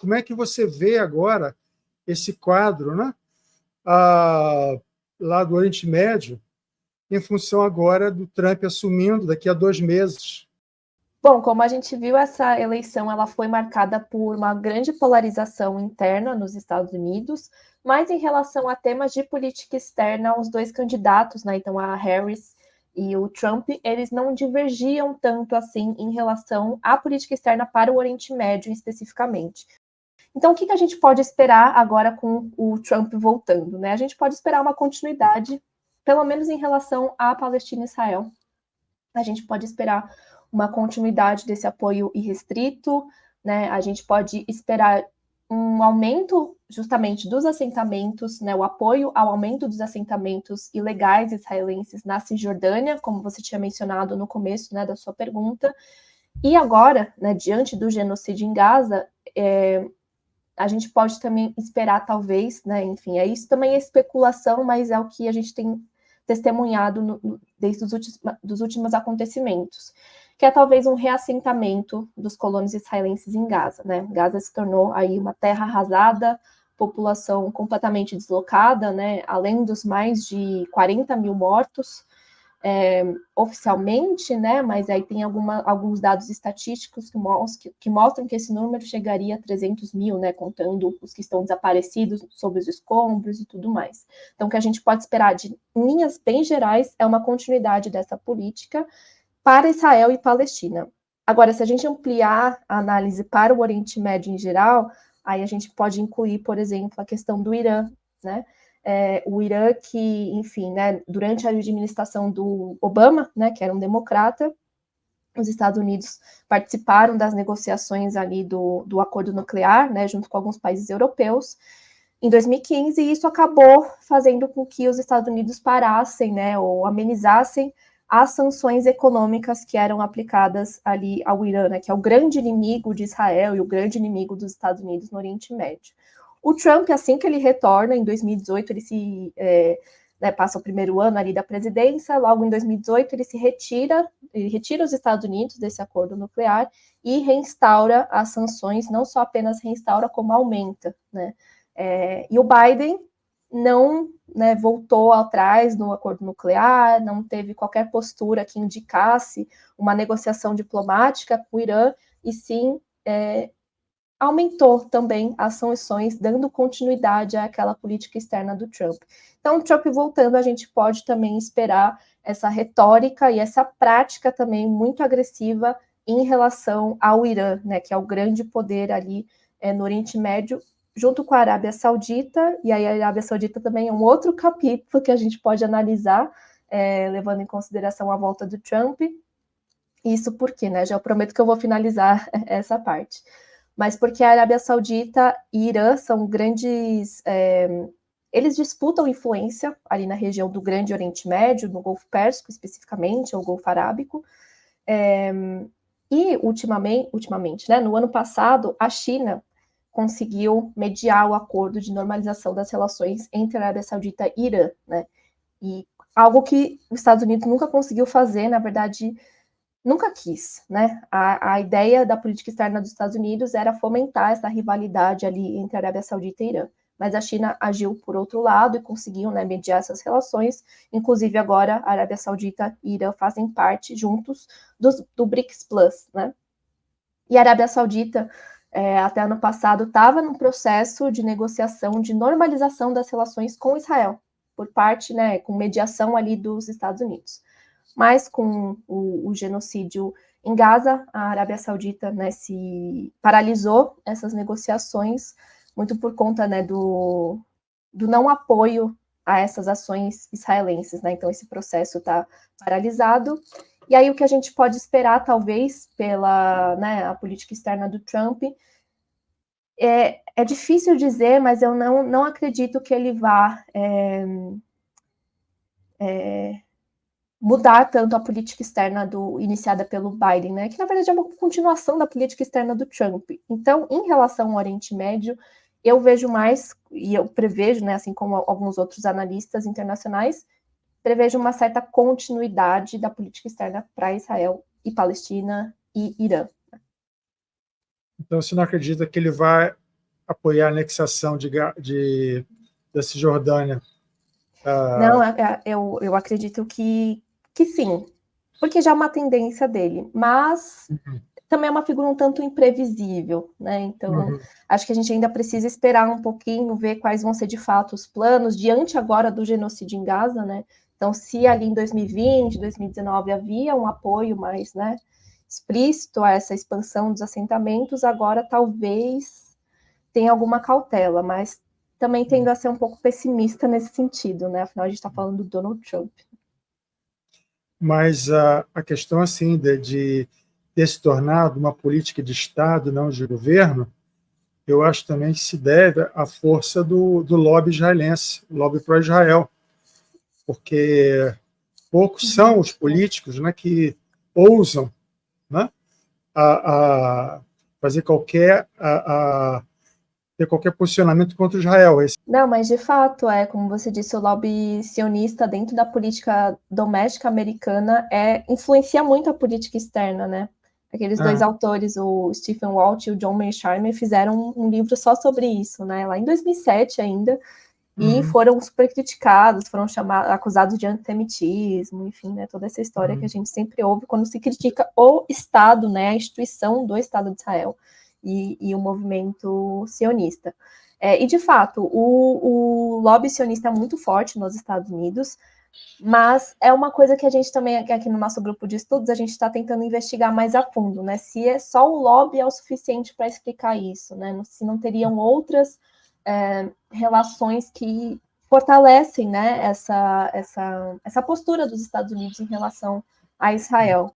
como é que você vê agora esse quadro, né? Lá do Oriente Médio, em função agora do Trump assumindo daqui a 2 meses? Bom, como a gente viu, essa eleição ela foi marcada por uma grande polarização interna nos Estados Unidos, mas em relação a temas de política externa, os dois candidatos, né, então a Harris e o Trump, eles não divergiam tanto assim em relação à política externa para o Oriente Médio especificamente. Então, o que a gente pode esperar agora com o Trump voltando, né? A gente pode esperar uma continuidade, pelo menos em relação à Palestina e Israel. A gente pode esperar uma continuidade desse apoio irrestrito, né? A gente pode esperar um aumento justamente dos assentamentos, né? O apoio ao aumento dos assentamentos ilegais israelenses na Cisjordânia, como você tinha mencionado no começo, né, da sua pergunta. E agora, né, diante do genocídio em Gaza, a gente pode também esperar, talvez, né? Enfim, isso também é especulação, mas é o que a gente tem testemunhado desde os últimos acontecimentos, que é talvez um reassentamento dos colonos israelenses em Gaza, né? Gaza se tornou aí uma terra arrasada, população completamente deslocada, né? Além dos mais de 40 mil mortos, oficialmente, né? Mas aí tem alguns dados estatísticos que mostram que esse número chegaria a 300 mil, né? Contando os que estão desaparecidos sob os escombros e tudo mais. Então, o que a gente pode esperar de linhas bem gerais é uma continuidade dessa política para Israel e Palestina. Agora, se a gente ampliar a análise para o Oriente Médio em geral, aí a gente pode incluir, por exemplo, a questão do Irã, né? O Irã que, enfim, né, durante a administração do Obama, né, que era um democrata, os Estados Unidos participaram das negociações ali do acordo nuclear, né, junto com alguns países europeus, em 2015, e isso acabou fazendo com que os Estados Unidos parassem, né, ou amenizassem as sanções econômicas que eram aplicadas ali ao Irã, né, que é o grande inimigo de Israel e o grande inimigo dos Estados Unidos no Oriente Médio. O Trump, assim que ele retorna, em 2018, ele passa o primeiro ano ali da presidência, logo em 2018 ele retira os Estados Unidos desse acordo nuclear e reinstaura as sanções, não só apenas reinstaura, como aumenta, né? E o Biden não, né, voltou atrás no acordo nuclear, não teve qualquer postura que indicasse uma negociação diplomática com o Irã, e sim aumentou também as sanções, dando continuidade àquela política externa do Trump. Então, o Trump voltando, a gente pode também esperar essa retórica e essa prática também muito agressiva em relação ao Irã, né, que é o grande poder ali no Oriente Médio, junto com a Arábia Saudita, e aí a Arábia Saudita também é um outro capítulo que a gente pode analisar, levando em consideração a volta do Trump. Isso porque, né, já prometo que eu vou finalizar essa parte. Mas porque a Arábia Saudita e Irã são grandes... eles disputam influência ali na região do Grande Oriente Médio, no Golfo Pérsico especificamente, ou Golfo Arábico. E ultimamente, né, no ano passado, a China conseguiu mediar o acordo de normalização das relações entre a Arábia Saudita e Irã, né? E algo que os Estados Unidos nunca conseguiu fazer, na verdade, nunca quis, né? A ideia da política externa dos Estados Unidos era fomentar essa rivalidade ali entre a Arábia Saudita e Irã. Mas a China agiu por outro lado e conseguiu, né, mediar essas relações. Inclusive, agora, a Arábia Saudita e Irã fazem parte juntos do BRICS Plus, né? E a Arábia Saudita, até ano passado, estava num processo de negociação de normalização das relações com Israel, por parte, né, com mediação ali dos Estados Unidos. Mas com o genocídio em Gaza, a Arábia Saudita, né, se paralisou essas negociações, muito por conta, né, do não apoio a essas ações israelenses, né? Então esse processo está paralisado. E aí o que a gente pode esperar, talvez, pela, né, a política externa do Trump, é difícil dizer, mas eu não acredito que ele vá mudar tanto a política externa iniciada pelo Biden, né? Que na verdade é uma continuação da política externa do Trump. Então, em relação ao Oriente Médio, eu vejo mais, e eu prevejo, né, assim como alguns outros analistas internacionais, prevejo uma certa continuidade da política externa para Israel e Palestina e Irã. Então, você não acredita que ele vai apoiar a anexação da Cisjordânia. Não, eu acredito que sim, porque já é uma tendência dele, mas também é uma figura um tanto imprevisível, né? Então, acho que a gente ainda precisa esperar um pouquinho, ver quais vão ser de fato os planos, diante agora do genocídio em Gaza, né? Então, se ali em 2020, 2019 havia um apoio mais, né, explícito a essa expansão dos assentamentos, agora talvez tenha alguma cautela, mas também tendo a ser um pouco pessimista nesse sentido, né? Afinal, a gente está falando do Donald Trump. Mas a questão, assim, de ter se tornado uma política de Estado, não de governo, eu acho também que se deve à força do lobby israelense, o lobby pró-Israel, porque poucos são os políticos, né, que ousam, né, a fazer ter qualquer posicionamento contra Israel. Não, mas de fato, como você disse, o lobby sionista dentro da política doméstica americana influencia muito a política externa, né? Aqueles dois autores, o Stephen Walt e o John Mearsheimer, fizeram um livro só sobre isso, né? Lá em 2007 ainda, e foram super criticados, foram acusados de antissemitismo, enfim, né? Toda essa história que a gente sempre ouve quando se critica o Estado, né? A instituição do Estado de Israel e o movimento sionista. E, de fato, o lobby sionista é muito forte nos Estados Unidos, mas é uma coisa que a gente também, aqui no nosso grupo de estudos, a gente está tentando investigar mais a fundo, né? Se só o lobby é o suficiente para explicar isso, né? Se não teriam outras relações que fortalecem, né, essa postura dos Estados Unidos em relação a Israel.